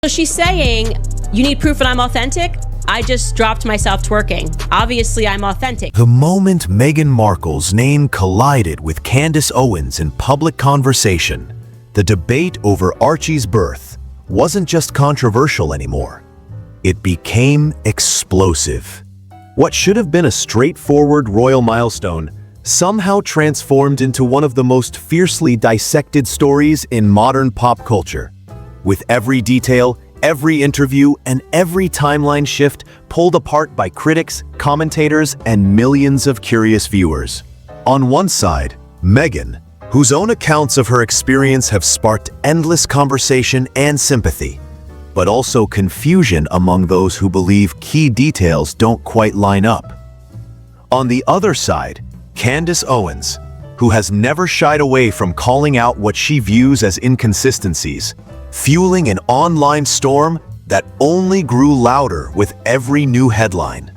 So she's saying, you need proof that I'm authentic? I just dropped myself twerking. Obviously, I'm authentic. The moment Meghan Markle's name collided with Candace Owens in public conversation, the debate over Archie's birth wasn't just controversial anymore. It became explosive. What should have been a straightforward royal milestone somehow transformed into one of the most fiercely dissected stories in modern pop culture. With every detail, every interview, and every timeline shift pulled apart by critics, commentators, and millions of curious viewers. On one side, Meghan, whose own accounts of her experience have sparked endless conversation and sympathy, but also confusion among those who believe key details don't quite line up. On the other side, Candace Owens, who has never shied away from calling out what she views as inconsistencies, fueling an online storm that only grew louder with every new headline.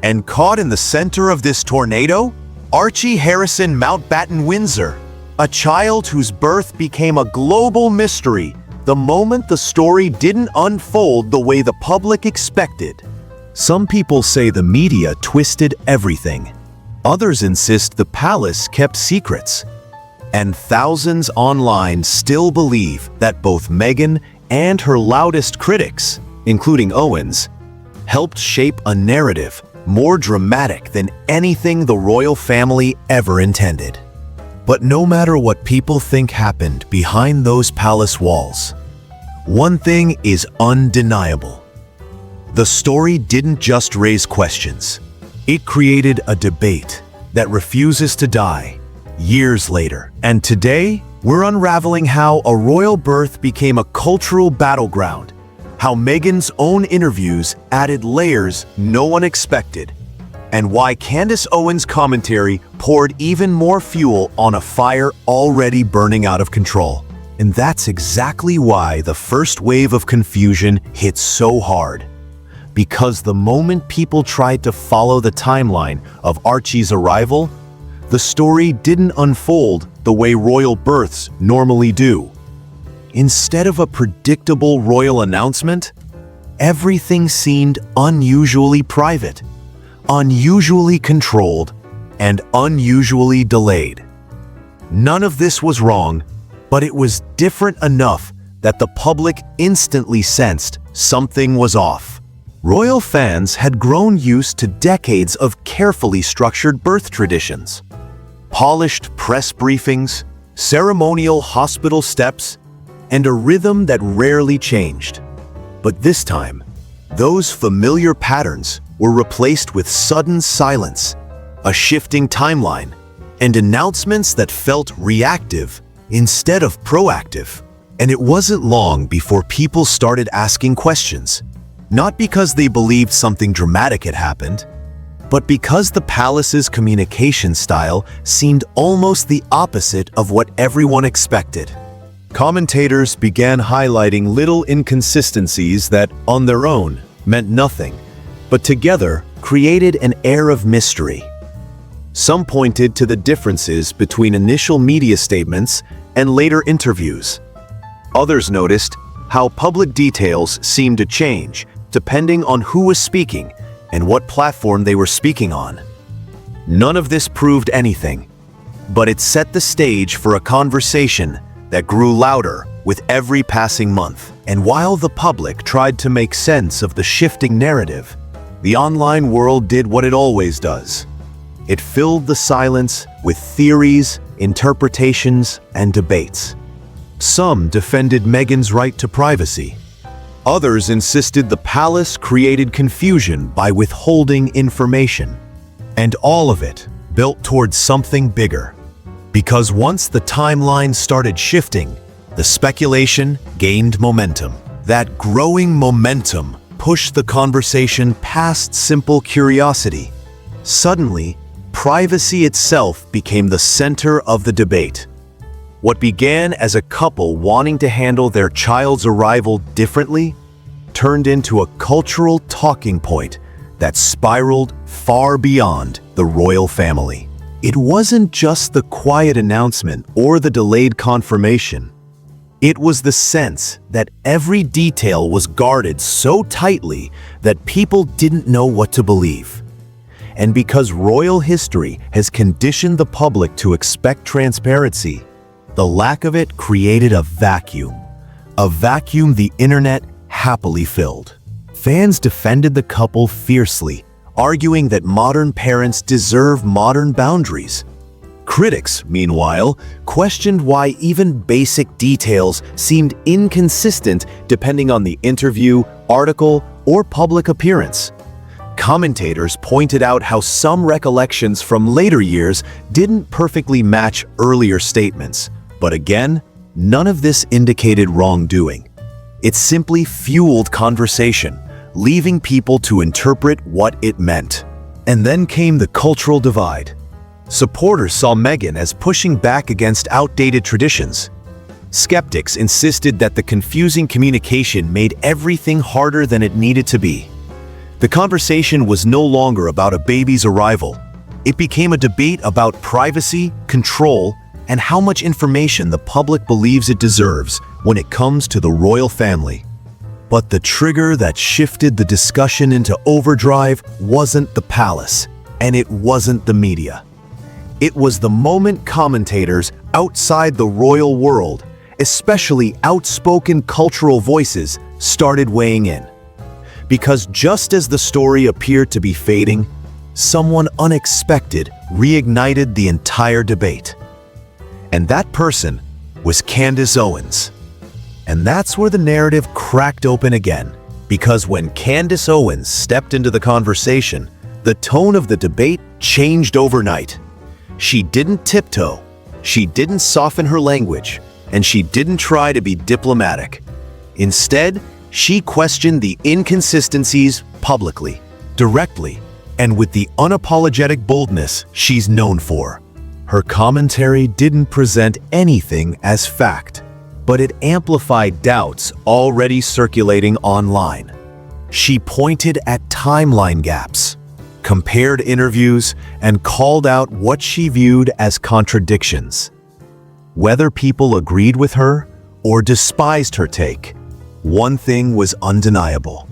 And caught in the center of this tornado, Archie Harrison Mountbatten Windsor, a child whose birth became a global mystery the moment the story didn't unfold the way the public expected. Some people say the media twisted everything. Others insist the palace kept secrets. And thousands online still believe that both Meghan and her loudest critics, including Owens, helped shape a narrative more dramatic than anything the royal family ever intended. But no matter what people think happened behind those palace walls, one thing is undeniable. The story didn't just raise questions. It created a debate that refuses to die years later. And today, we're unraveling how a royal birth became a cultural battleground, how Meghan's own interviews added layers no one expected, and why Candace Owens' commentary poured even more fuel on a fire already burning out of control. And that's exactly why the first wave of confusion hit so hard. Because the moment people tried to follow the timeline of Archie's arrival, the story didn't unfold the way royal births normally do. Instead of a predictable royal announcement, everything seemed unusually private, unusually controlled, and unusually delayed. None of this was wrong, but it was different enough that the public instantly sensed something was off. Royal fans had grown used to decades of carefully structured birth traditions. Polished press briefings, ceremonial hospital steps, and a rhythm that rarely changed. But this time, those familiar patterns were replaced with sudden silence, a shifting timeline, and announcements that felt reactive instead of proactive. And it wasn't long before people started asking questions, not because they believed something dramatic had happened, but because the palace's communication style seemed almost the opposite of what everyone expected. Commentators began highlighting little inconsistencies that, on their own, meant nothing, but together created an air of mystery. Some pointed to the differences between initial media statements and later interviews. Others noticed how public details seemed to change depending on who was speaking and what platform they were speaking on. None of this proved anything, but it set the stage for a conversation that grew louder with every passing month. And while the public tried to make sense of the shifting narrative, the online world did what it always does. It filled the silence with theories, interpretations, and debates. Some defended Meghan's right to privacy. Others insisted the palace created confusion by withholding information. And all of it built towards something bigger. Because once the timeline started shifting, the speculation gained momentum. That growing momentum pushed the conversation past simple curiosity. Suddenly, privacy itself became the center of the debate. What began as a couple wanting to handle their child's arrival differently turned into a cultural talking point that spiraled far beyond the royal family. It wasn't just the quiet announcement or the delayed confirmation. It was the sense that every detail was guarded so tightly that people didn't know what to believe. And because royal history has conditioned the public to expect transparency, the lack of it created a vacuum the internet happily filled. Fans defended the couple fiercely, arguing that modern parents deserve modern boundaries. Critics, meanwhile, questioned why even basic details seemed inconsistent depending on the interview, article, or public appearance. Commentators pointed out how some recollections from later years didn't perfectly match earlier statements, but again, none of this indicated wrongdoing. It simply fueled conversation, leaving people to interpret what it meant. And then came the cultural divide. Supporters saw Meghan as pushing back against outdated traditions. Skeptics insisted that the confusing communication made everything harder than it needed to be. The conversation was no longer about a baby's arrival. It became a debate about privacy, control, and how much information the public believes it deserves when it comes to the royal family. But the trigger that shifted the discussion into overdrive wasn't the palace, and it wasn't the media. It was the moment commentators outside the royal world, especially outspoken cultural voices, started weighing in. Because just as the story appeared to be fading, someone unexpected reignited the entire debate. And that person was Candace Owens. And that's where the narrative cracked open again, because when Candace Owens stepped into the conversation, the tone of the debate changed overnight. She didn't tiptoe, she didn't soften her language, and she didn't try to be diplomatic. Instead, she questioned the inconsistencies publicly, directly, and with the unapologetic boldness she's known for. Her commentary didn't present anything as fact, but it amplified doubts already circulating online. She pointed at timeline gaps, compared interviews, and called out what she viewed as contradictions. Whether people agreed with her or despised her take, one thing was undeniable.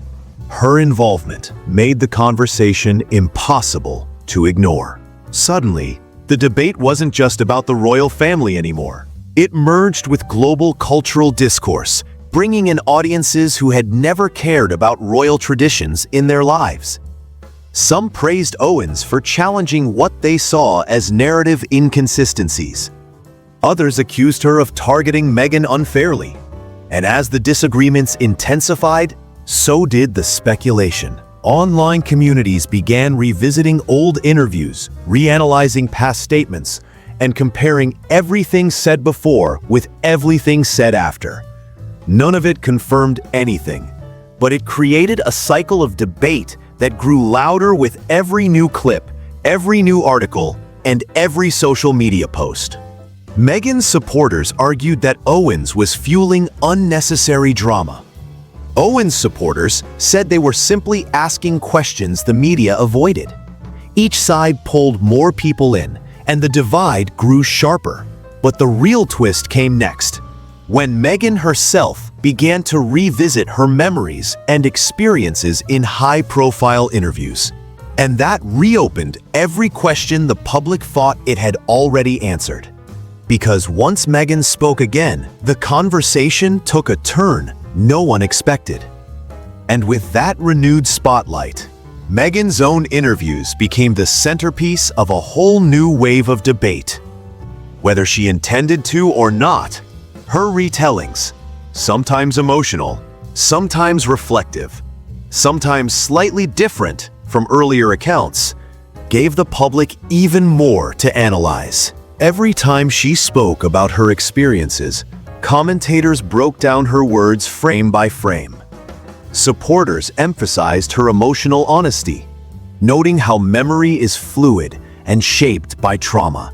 Her involvement made the conversation impossible to ignore. Suddenly, the debate wasn't just about the royal family anymore. It merged with global cultural discourse, bringing in audiences who had never cared about royal traditions in their lives. Some praised Owens for challenging what they saw as narrative inconsistencies. Others accused her of targeting Meghan unfairly. And as the disagreements intensified, so did the speculation. Online communities began revisiting old interviews, reanalyzing past statements, and comparing everything said before with everything said after. None of it confirmed anything, but it created a cycle of debate that grew louder with every new clip, every new article, and every social media post. Meghan's supporters argued that Owens was fueling unnecessary drama. Owens' supporters said they were simply asking questions the media avoided. Each side pulled more people in, and the divide grew sharper. But the real twist came next, when Meghan herself began to revisit her memories and experiences in high-profile interviews. And that reopened every question the public thought it had already answered. Because once Meghan spoke again, the conversation took a turn no one expected. And with that renewed spotlight, Meghan's own interviews became the centerpiece of a whole new wave of debate. Whether she intended to or not, her retellings, sometimes emotional, sometimes reflective, sometimes slightly different from earlier accounts, gave the public even more to analyze. Every time she spoke about her experiences, commentators broke down her words frame by frame. Supporters emphasized her emotional honesty, noting how memory is fluid and shaped by trauma.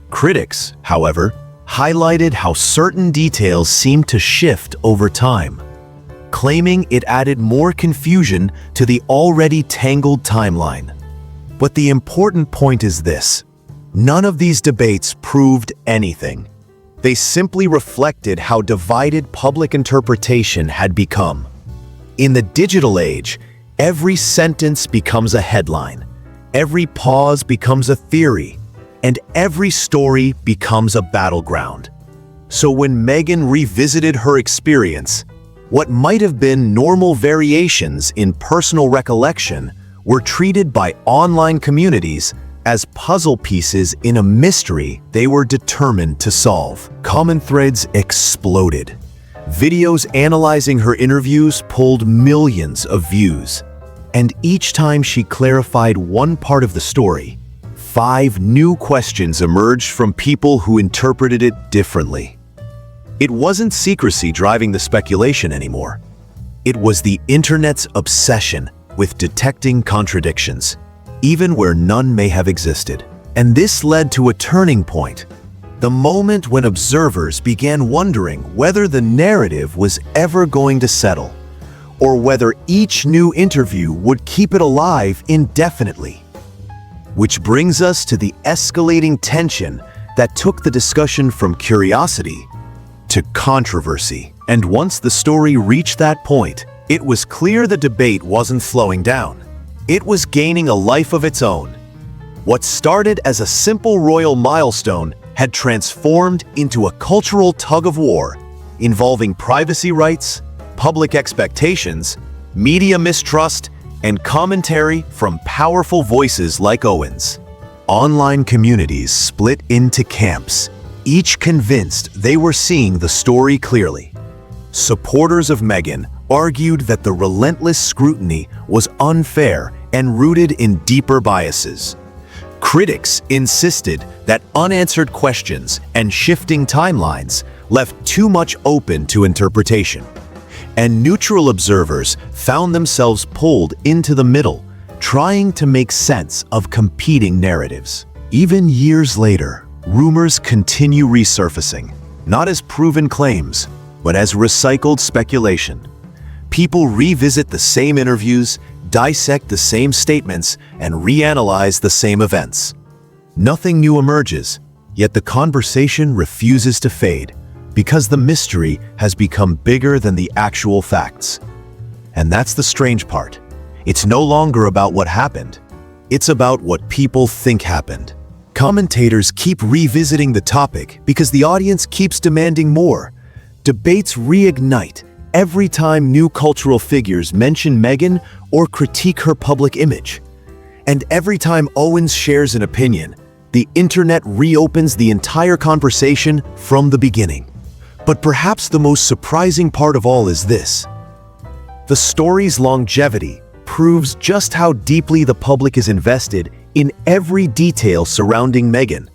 Critics, however, highlighted how certain details seemed to shift over time, claiming it added more confusion to the already tangled timeline. But the important point is this: none of these debates proved anything. They simply reflected how divided public interpretation had become. In the digital age, every sentence becomes a headline, every pause becomes a theory, and every story becomes a battleground. So when Meghan revisited her experience, what might have been normal variations in personal recollection were treated by online communities as puzzle pieces in a mystery they were determined to solve. Comment threads exploded. Videos analyzing her interviews pulled millions of views. And each time she clarified one part of the story, 5 new questions emerged from people who interpreted it differently. It wasn't secrecy driving the speculation anymore. It was the internet's obsession with detecting contradictions, even where none may have existed. And this led to a turning point, the moment when observers began wondering whether the narrative was ever going to settle, or whether each new interview would keep it alive indefinitely. Which brings us to the escalating tension that took the discussion from curiosity to controversy. And once the story reached that point, it was clear the debate wasn't slowing down. It was gaining a life of its own. What started as a simple royal milestone had transformed into a cultural tug-of-war involving privacy rights, public expectations, media mistrust, and commentary from powerful voices like Owens. Online communities split into camps, each convinced they were seeing the story clearly. Supporters of Meghan argued that the relentless scrutiny was unfair and rooted in deeper biases. Critics insisted that unanswered questions and shifting timelines left too much open to interpretation. And neutral observers found themselves pulled into the middle, trying to make sense of competing narratives. Even years later, rumors continue resurfacing, not as proven claims, but as recycled speculation. People revisit the same interviews, dissect the same statements, and reanalyze the same events. Nothing new emerges, yet the conversation refuses to fade, because the mystery has become bigger than the actual facts. And that's the strange part. It's no longer about what happened. It's about what people think happened. Commentators keep revisiting the topic because the audience keeps demanding more. Debates reignite every time new cultural figures mention Meghan or critique her public image. And every time Owens shares an opinion, the internet reopens the entire conversation from the beginning. But perhaps the most surprising part of all is this. The story's longevity proves just how deeply the public is invested in every detail surrounding Meghan,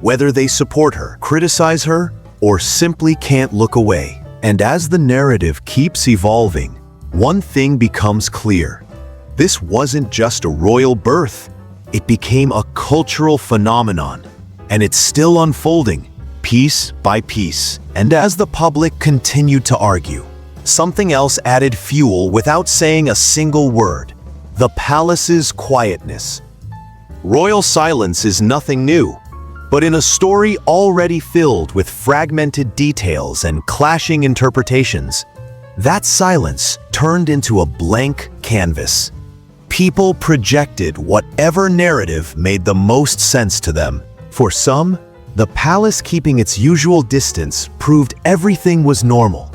whether they support her, criticize her, or simply can't look away. And as the narrative keeps evolving, one thing becomes clear. This wasn't just a royal birth. It became a cultural phenomenon, and it's still unfolding, piece by piece. And as the public continued to argue, something else added fuel without saying a single word: the palace's quietness. Royal silence is nothing new, but in a story already filled with fragmented details and clashing interpretations, that silence turned into a blank canvas. People projected whatever narrative made the most sense to them. For some, the palace keeping its usual distance proved everything was normal.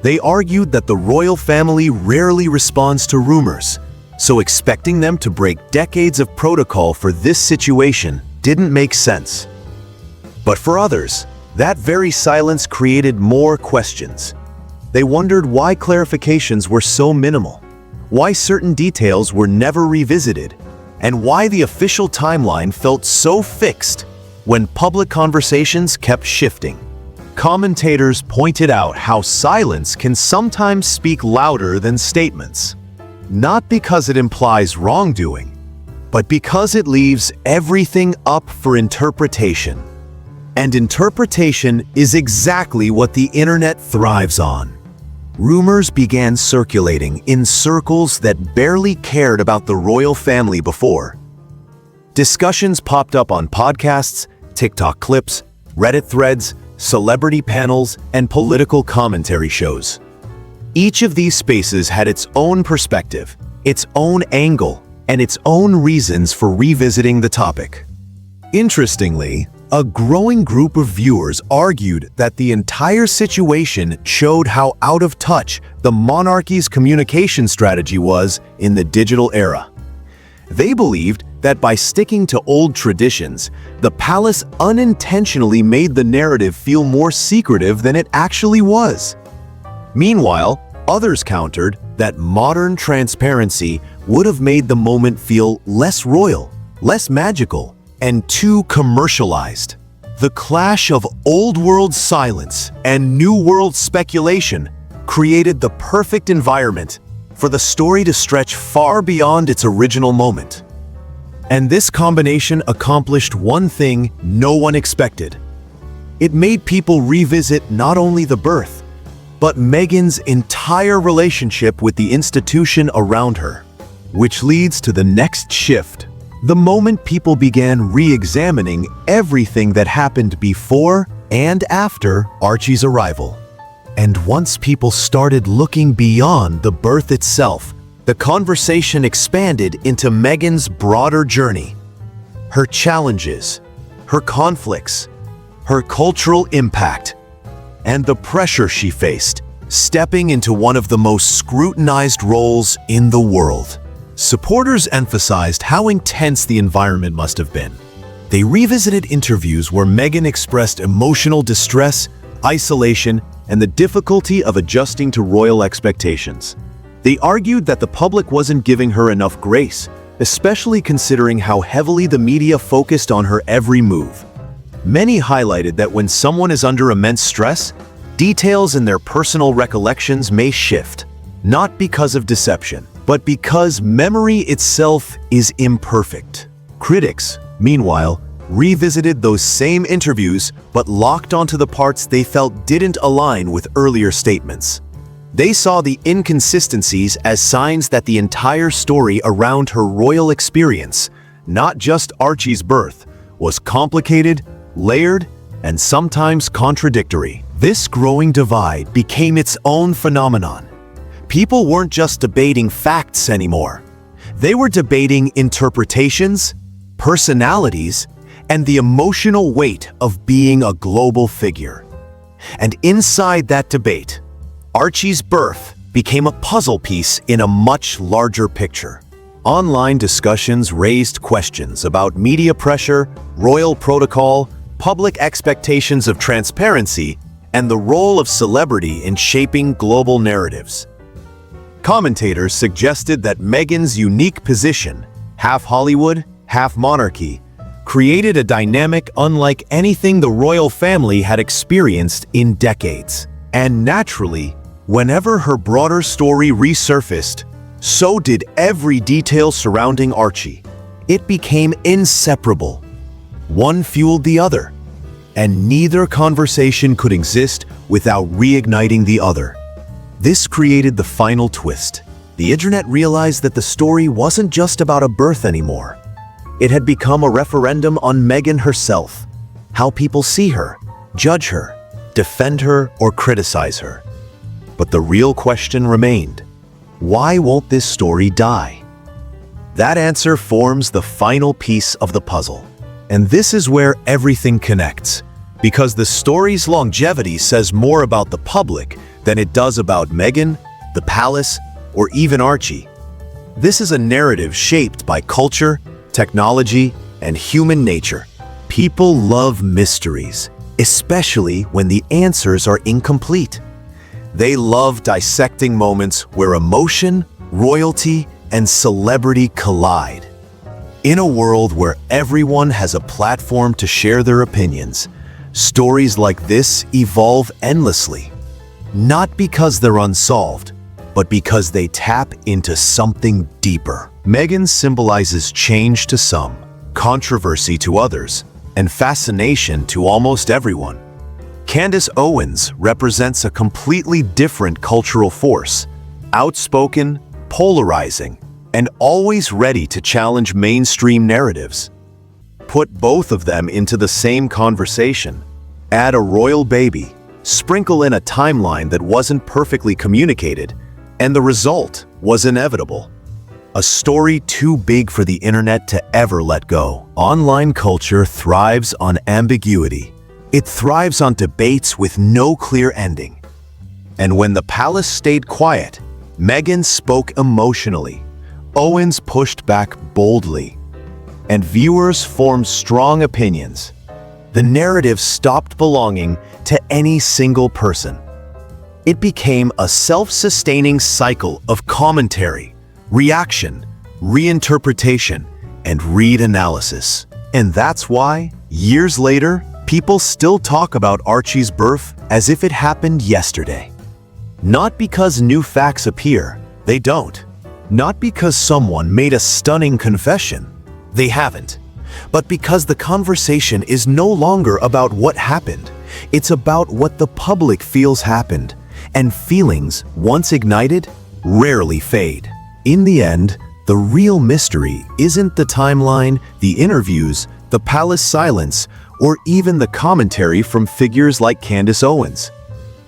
They argued that the royal family rarely responds to rumors, so expecting them to break decades of protocol for this situation didn't make sense. But for others, that very silence created more questions. They wondered why clarifications were so minimal, why certain details were never revisited, and why the official timeline felt so fixed when public conversations kept shifting. Commentators pointed out how silence can sometimes speak louder than statements, not because it implies wrongdoing, but because it leaves everything up for interpretation. And interpretation is exactly what the internet thrives on. Rumors began circulating in circles that barely cared about the royal family before. Discussions popped up on podcasts, TikTok clips, Reddit threads, celebrity panels, and political commentary shows. Each of these spaces had its own perspective, its own angle, and its own reasons for revisiting the topic. Interestingly, a growing group of viewers argued that the entire situation showed how out of touch the monarchy's communication strategy was in the digital era. They believed that by sticking to old traditions, the palace unintentionally made the narrative feel more secretive than it actually was. Meanwhile, others countered that modern transparency would have made the moment feel less royal, less magical, and too commercialized. The clash of old-world silence and new-world speculation created the perfect environment for the story to stretch far beyond its original moment. And this combination accomplished one thing no one expected. It made people revisit not only the birth, but Meghan's entire relationship with the institution around her. Which leads to the next shift. The moment people began re-examining everything that happened before and after Archie's arrival. And once people started looking beyond the birth itself, the conversation expanded into Meghan's broader journey. Her challenges, her conflicts, her cultural impact, and the pressure she faced, stepping into one of the most scrutinized roles in the world. Supporters emphasized how intense the environment must have been. They revisited interviews where Meghan expressed emotional distress, isolation, and the difficulty of adjusting to royal expectations. They argued that the public wasn't giving her enough grace, especially considering how heavily the media focused on her every move. Many highlighted that when someone is under immense stress, details in their personal recollections may shift, not because of deception, but because memory itself is imperfect. Critics, meanwhile, revisited those same interviews but locked onto the parts they felt didn't align with earlier statements. They saw the inconsistencies as signs that the entire story around her royal experience, not just Archie's birth, was complicated, layered, and sometimes contradictory. This growing divide became its own phenomenon. People weren't just debating facts anymore. They were debating interpretations, personalities, and the emotional weight of being a global figure. And inside that debate, Archie's birth became a puzzle piece in a much larger picture. Online discussions raised questions about media pressure, royal protocol, public expectations of transparency, and the role of celebrity in shaping global narratives. Commentators suggested that Meghan's unique position, half Hollywood, half monarchy, created a dynamic unlike anything the royal family had experienced in decades. And naturally, whenever her broader story resurfaced, so did every detail surrounding Archie. It became inseparable. One fueled the other, and neither conversation could exist without reigniting the other. This created the final twist. The internet realized that the story wasn't just about a birth anymore. It had become a referendum on Meghan herself, how people see her, judge her, defend her, or criticize her. But the real question remained: why won't this story die? That answer forms the final piece of the puzzle. And this is where everything connects, because the story's longevity says more about the public than it does about Meghan, the palace, or even Archie. This is a narrative shaped by culture, technology, and human nature. People love mysteries, especially when the answers are incomplete. They love dissecting moments where emotion, royalty, and celebrity collide. In a world where everyone has a platform to share their opinions, stories like this evolve endlessly. Not because they're unsolved, but because they tap into something deeper. Meghan symbolizes change to some, controversy to others, and fascination to almost everyone. Candace Owens represents a completely different cultural force, outspoken, polarizing, and always ready to challenge mainstream narratives. Put both of them into the same conversation, Add a royal baby, sprinkle in a timeline that wasn't perfectly communicated, and the result was inevitable. A story too big for the internet to ever let go. Online culture thrives on ambiguity. It thrives on debates with no clear ending. And when the palace stayed quiet, Meghan spoke emotionally. Owens pushed back boldly, and viewers formed strong opinions. The narrative stopped belonging to any single person. It became a self-sustaining cycle of commentary, reaction, reinterpretation, and read analysis. And that's why, years later, people still talk about Archie's birth as if it happened yesterday. Not because new facts appear, they don't. Not because someone made a stunning confession, they haven't. But because the conversation is no longer about what happened, it's about what the public feels happened. And feelings, once ignited, rarely fade. In the end, the real mystery isn't the timeline, the interviews, the palace silence, or even the commentary from figures like Candace Owens.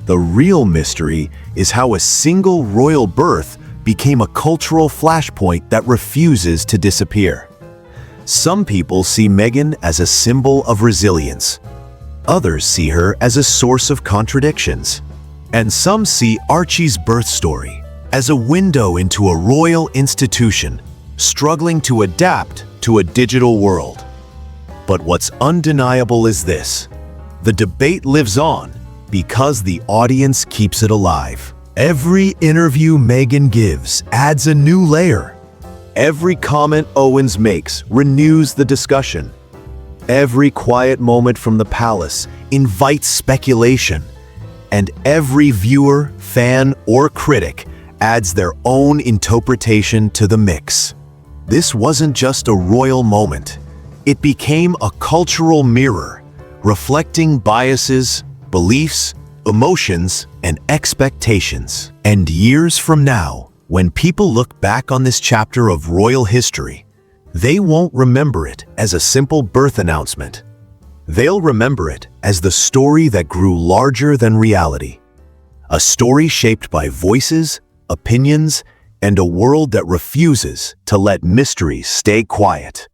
The real mystery is how a single royal birth became a cultural flashpoint that refuses to disappear. Some people see Meghan as a symbol of resilience. Others see her as a source of contradictions. And some see Archie's birth story as a window into a royal institution struggling to adapt to a digital world. But what's undeniable is this: the debate lives on because the audience keeps it alive. Every interview Meghan gives adds a new layer. Every comment Owens makes renews the discussion. Every quiet moment from the palace invites speculation. And every viewer, fan, or critic adds their own interpretation to the mix. This wasn't just a royal moment. It became a cultural mirror, reflecting biases, beliefs, emotions, and expectations. And years from now, when people look back on this chapter of royal history, they won't remember it as a simple birth announcement. They'll remember it as the story that grew larger than reality. A story shaped by voices, opinions, and a world that refuses to let mysteries stay quiet.